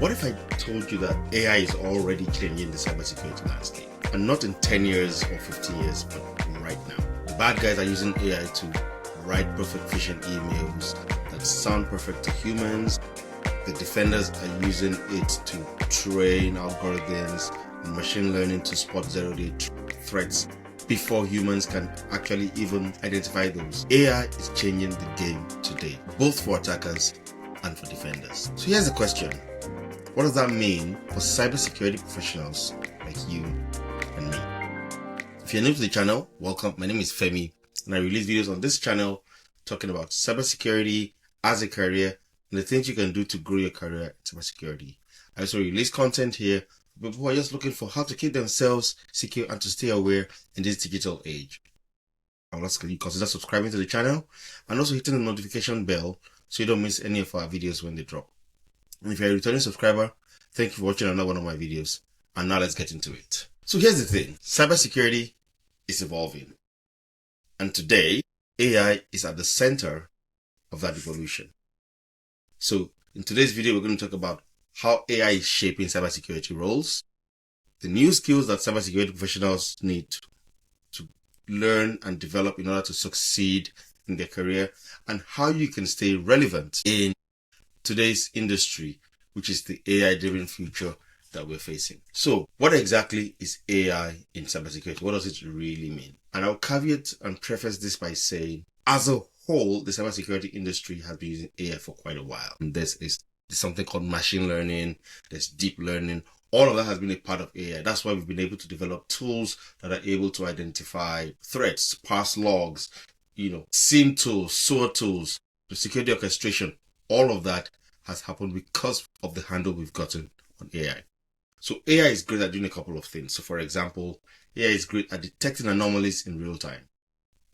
What if I told you that AI is already changing the cybersecurity landscape? And not in 10 years or 15 years, but right now. The bad guys are using AI to write perfect phishing emails that sound perfect to humans. The defenders are using it to train algorithms and machine learning to spot zero-day threats before humans can actually even identify those. AI is changing the game today, both for attackers and for defenders. So here's the question. What does that mean for cybersecurity professionals like you and me? If you're new to the channel, welcome. My name is Femi, and I release videos on this channel talking about cybersecurity as a career and the things you can do to grow your career in cybersecurity. I also release content here for people who are just looking for how to keep themselves secure and to stay aware in this digital age. I would ask you consider subscribing to the channel and also hitting the notification bell so you don't miss any of our videos when they drop. And if you're a returning subscriber, thank you for watching another one of my videos. And now let's get into it. So here's the thing. Cybersecurity is evolving. And today, AI is at the center of that evolution. So in today's video, we're going to talk about how AI is shaping cybersecurity roles, the new skills that cybersecurity professionals need to learn and develop in order to succeed in their career, and how you can stay relevant in today's industry, which is the AI-driven future that we're facing. So what exactly is AI in cybersecurity? What does it really mean? And I'll caveat and preface this by saying, as a whole, the cybersecurity industry has been using AI for quite a while. And there's something called machine learning, there's deep learning. All of that has been a part of AI. That's why we've been able to develop tools that are able to identify threats, parse logs, SIEM tools, SOAR tools, the security orchestration. All of that has happened because of the handle we've gotten on AI. So AI is great at doing a couple of things. So for example, AI is great at detecting anomalies in real time.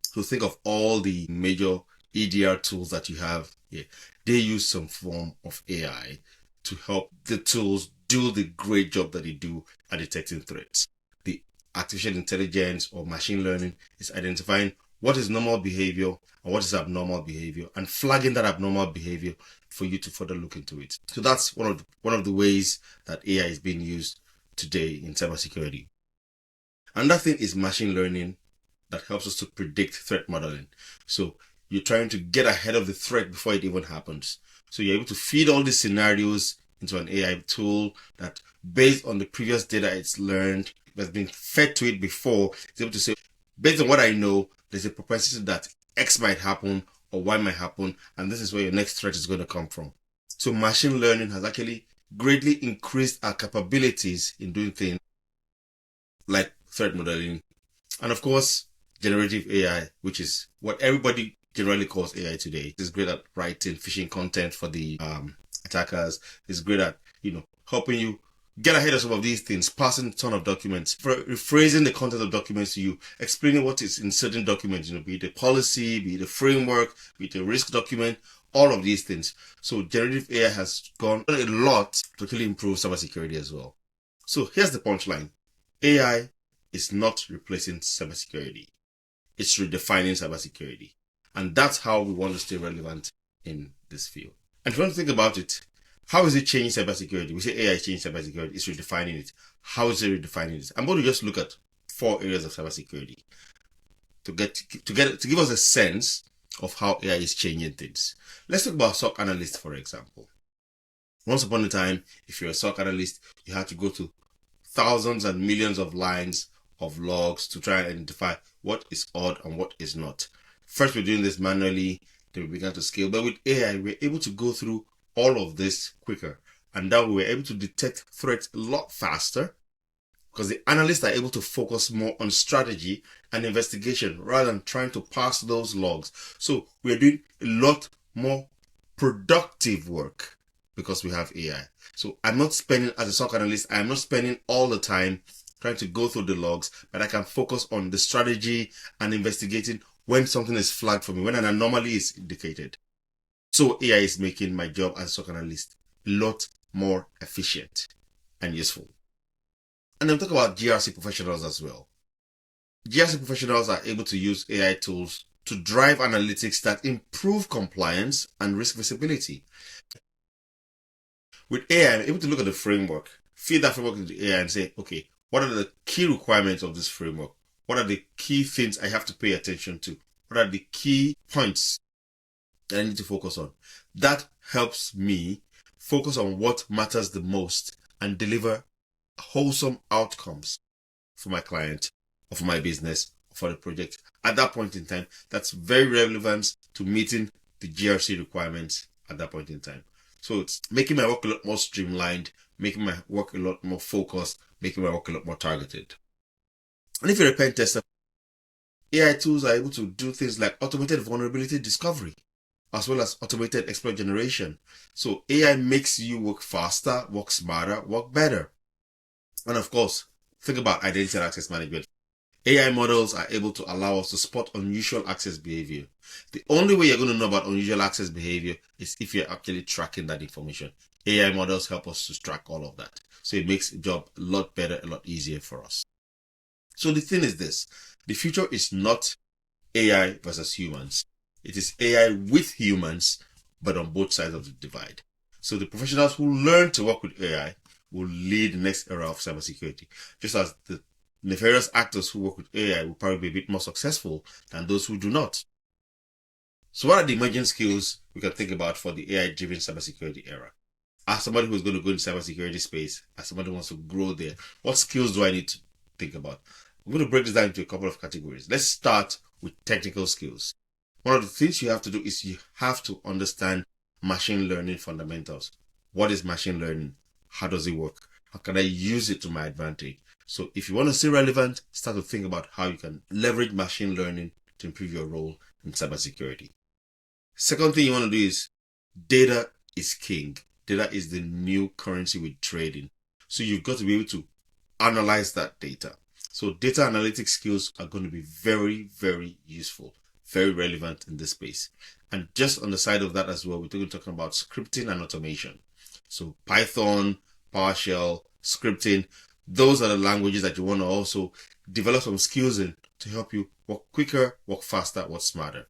So think of all the major EDR tools that you have here. They use some form of AI to help the tools do the great job that they do at detecting threats. The artificial intelligence or machine learning is identifying what is normal behavior and what is abnormal behavior, and flagging that abnormal behavior for you to further look into it. So that's one of the ways that AI is being used today in cybersecurity. Another thing is machine learning that helps us to predict threat modeling. So you're trying to get ahead of the threat before it even happens. So you're able to feed all these scenarios into an AI tool that, based on the previous data it's learned, that's been fed to it before, it's able to say, based on what I know, there's a propensity that X might happen or Y might happen, and this is where your next threat is going to come from. So machine learning has actually greatly increased our capabilities in doing things like threat modeling. And of course, generative AI, which is what everybody generally calls AI today. It's great at writing phishing content for the attackers. It's great at, helping you get ahead of some of these things, passing a ton of documents, rephrasing the content of documents to you, explaining what is in certain documents, be it a policy, be it a framework, be it a risk document, all of these things. So generative AI has gone a lot to really improve cybersecurity as well. So here's the punchline. AI is not replacing cybersecurity. It's redefining cybersecurity. And that's how we want to stay relevant in this field. And if you want to think about it, how is it changing cybersecurity? We say AI is changing cybersecurity. It's redefining it. How is it redefining it? I'm going to just look at 4 areas of cybersecurity to give us a sense of how AI is changing things. Let's talk about SOC analysts, for example. Once upon a time, if you're a SOC analyst, you had to go to thousands and millions of lines of logs to try and identify what is odd and what is not. First, we're doing this manually, then we began to scale. But with AI, we're able to go through all of this quicker, and that we were able to detect threats a lot faster because the analysts are able to focus more on strategy and investigation rather than trying to pass those logs. So we're doing a lot more productive work because we have AI. So I'm not spending, as a SOC analyst, I'm not spending all the time trying to go through the logs, but I can focus on the strategy and investigating when something is flagged for me, when an anomaly is indicated. So AI is making my job as a SOC analyst a lot more efficient and useful. And then talk about GRC professionals as well. GRC professionals are able to use AI tools to drive analytics that improve compliance and risk visibility. With AI, I'm able to look at the framework, feed that framework into AI and say, okay, what are the key requirements of this framework? What are the key things I have to pay attention to? What are the key points that I need to focus on? That helps me focus on what matters the most and deliver wholesome outcomes for my client or for my business or for the project. At that point in time, that's very relevant to meeting the GRC requirements at that point in time. So it's making my work a lot more streamlined, making my work a lot more focused, making my work a lot more targeted. And if you're a pen tester, AI tools are able to do things like automated vulnerability discovery, as well as automated exploit generation. So AI makes you work faster, work smarter, work better. And of course, think about identity and access management. AI models are able to allow us to spot unusual access behavior. The only way you're going to know about unusual access behavior is if you're actually tracking that information. AI models help us to track all of that. So it makes the job a lot better, a lot easier for us. So the thing is this, the future is not AI versus humans. It is AI with humans, but on both sides of the divide. So the professionals who learn to work with AI will lead the next era of cybersecurity, just as the nefarious actors who work with AI will probably be a bit more successful than those who do not. So what are the emerging skills we can think about for the AI-driven cybersecurity era? As somebody who's going to go into cybersecurity space, as somebody who wants to grow there, what skills do I need to think about? I'm going to break this down into a couple of categories. Let's start with technical skills. One of the things you have to do is you have to understand machine learning fundamentals. What is machine learning? How does it work? How can I use it to my advantage? So if you want to stay relevant, start to think about how you can leverage machine learning to improve your role in cybersecurity. Second thing you want to do is data is king. Data is the new currency with trading. So you've got to be able to analyze that data. So data analytics skills are going to be very, very useful, very relevant in this space. And just on the side of that as well, we're going to talk about scripting and automation. So Python, PowerShell, scripting, those are the languages that you want to also develop some skills in to help you work quicker, work faster, work smarter.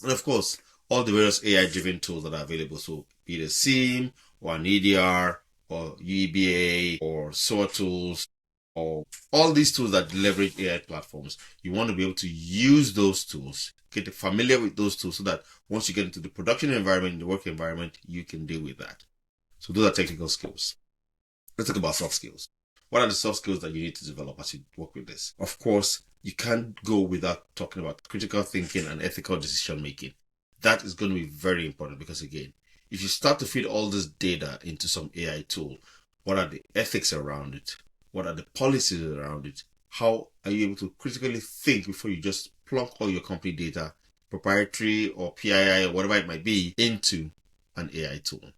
And of course, all the various AI-driven tools that are available. So be it a SIEM or an EDR or UEBA or SOAR tools, or all these tools that leverage AI platforms. You want to be able to use those tools, get familiar with those tools so that once you get into the production environment, the work environment, you can deal with that. So those are technical skills. Let's talk about soft skills. What are the soft skills that you need to develop as you work with this? Of course, you can't go without talking about critical thinking and ethical decision making. That is going to be very important because, again, if you start to feed all this data into some AI tool, what are the ethics around it? What are the policies around it? How are you able to critically think before you just plunk all your company data, proprietary or PII or whatever it might be, into an AI tool?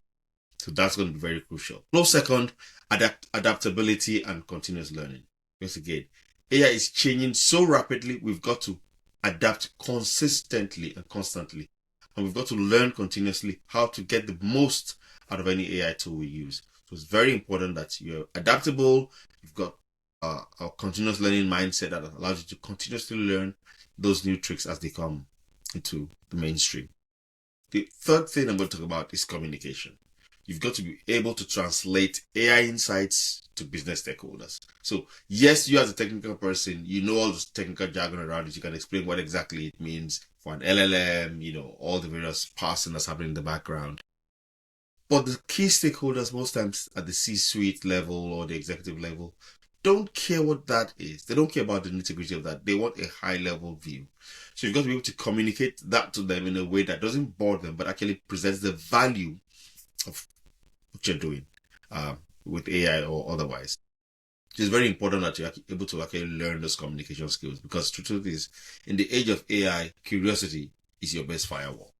So that's going to be very crucial. Close second, adaptability and continuous learning. Because again, AI is changing so rapidly, we've got to adapt consistently and constantly. And we've got to learn continuously how to get the most out of any AI tool we use. So it's very important that you're adaptable. You've got a continuous learning mindset that allows you to continuously learn those new tricks as they come into the mainstream. The third thing I'm going to talk about is communication. You've got to be able to translate AI insights to business stakeholders. So yes, you as a technical person, you know all this technical jargon around it. You can explain what exactly it means for an LLM, all the various parsing that's happening in the background. But the key stakeholders, most times at the C-suite level or the executive level, don't care what that is. They don't care about the nitty-gritty of that. They want a high-level view. So you've got to be able to communicate that to them in a way that doesn't bore them, but actually presents the value of what you're doing with AI or otherwise. It's very important that you're able to actually learn those communication skills, because the truth is, in the age of AI, curiosity is your best firewall.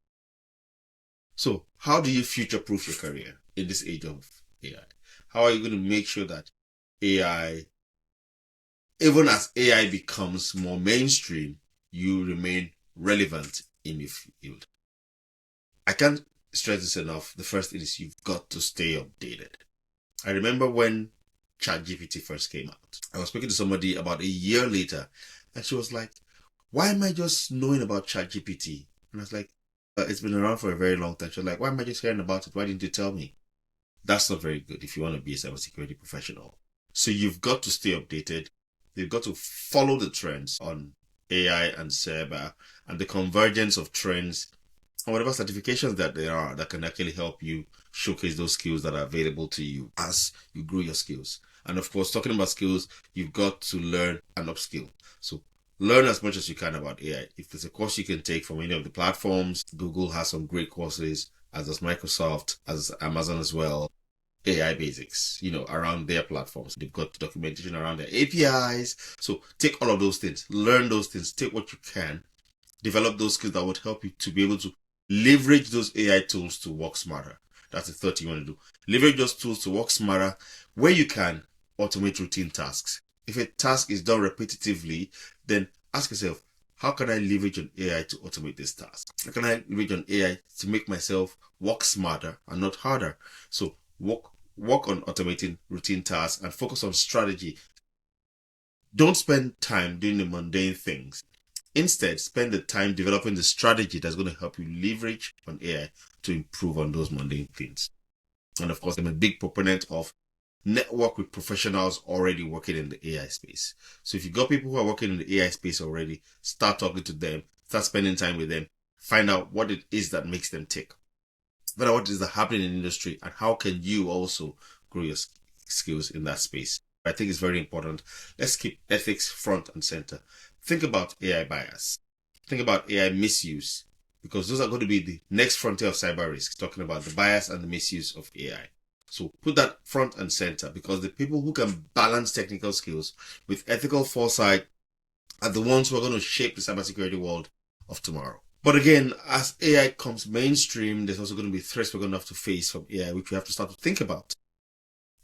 So how do you future-proof your career in this age of AI? How are you going to make sure that AI, even as AI becomes more mainstream, you remain relevant in your field? I can't stress this enough. The first thing is you've got to stay updated. I remember when ChatGPT first came out. I was speaking to somebody about a year later, and she was like, why am I just knowing about ChatGPT? And I was like, it's been around for a very long time. She was like, why am I just hearing about it? Why didn't you tell me? That's not very good if you want to be a cybersecurity professional. So you've got to stay updated. You've got to follow the trends on AI and cyber and the convergence of trends and whatever certifications that there are that can actually help you showcase those skills that are available to you as you grow your skills. And of course, talking about skills, you've got to learn and upskill. So learn as much as you can about AI. If there's a course you can take from any of the platforms, Google has some great courses, as does Microsoft, as Amazon as well. AI basics, around their platforms. They've got documentation around their APIs. So take all of those things, learn those things, take what you can, develop those skills that would help you to be able to leverage those AI tools to work smarter. That's the third thing you want to do. Leverage those tools to work smarter. Where you can, automate routine tasks. If a task is done repetitively, then ask yourself, how can I leverage on AI to automate this task? How can I leverage on AI to make myself work smarter and not harder? So work on automating routine tasks and focus on strategy. Don't spend time doing the mundane things. Instead, spend the time developing the strategy that's going to help you leverage on AI to improve on those mundane things. And of course, I'm a big proponent of network with professionals already working in the AI space. So if you've got people who are working in the AI space already, start talking to them, start spending time with them, find out what it is that makes them tick. Find out what is happening in the industry and how can you also grow your skills in that space. I think it's very important. Let's keep ethics front and center. Think about AI bias. Think about AI misuse, because those are going to be the next frontier of cyber risk, talking about the bias and the misuse of AI. So put that front and center, because the people who can balance technical skills with ethical foresight are the ones who are going to shape the cybersecurity world of tomorrow. But again, as AI comes mainstream, there's also going to be threats we're going to have to face from AI, which we have to start to think about.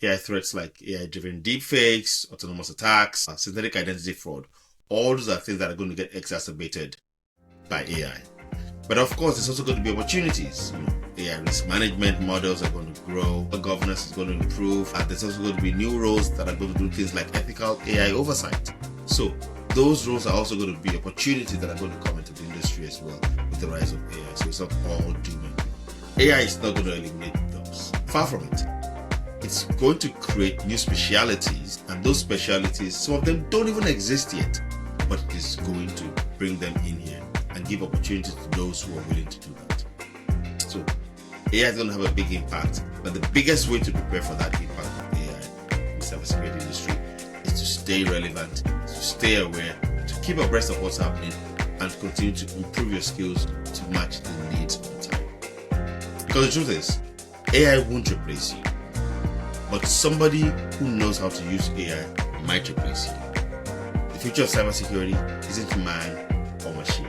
AI threats like AI-driven deepfakes, autonomous attacks, synthetic identity fraud. All those are things that are going to get exacerbated by AI. But of course, there's also going to be opportunities. AI risk management models are going to grow, governance is going to improve, and there's also going to be new roles that are going to do things like ethical AI oversight. So those roles are also going to be opportunities that are going to come into the industry as well with the rise of AI. So it's not all doom and gloom. AI is not going to eliminate jobs. Far from it. It's going to create new specialities, and those specialities, some of them don't even exist yet, but it is going to bring them in here and give opportunities to those who are willing to do that. So AI is going to have a big impact, but the biggest way to prepare for that impact of AI in the cybersecurity industry is to stay relevant, to stay aware, to keep abreast of what's happening, and continue to improve your skills to match the needs of the time. Because the truth is, AI won't replace you, but somebody who knows how to use AI might replace you. The future of cybersecurity isn't man or machine.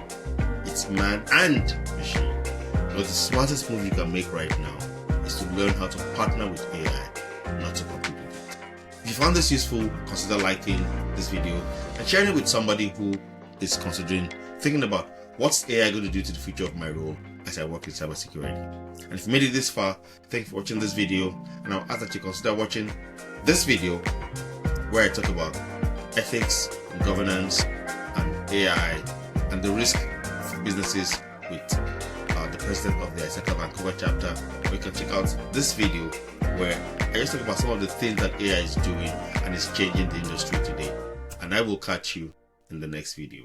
It's man and machine. But the smartest move you can make right now is to learn how to partner with AI, not to compete with it. If you found this useful, consider liking this video and sharing it with somebody who is thinking about what's AI going to do to the future of my role as I work in cybersecurity. And if you made it this far, thank you for watching this video, and I'll ask that you consider watching this video where I talk about ethics and governance and AI and the risk for businesses with the president of the ISECA Vancouver chapter. Or you can check out this video where I just talk about some of the things that AI is doing and is changing the industry today. And I will catch you in the next video.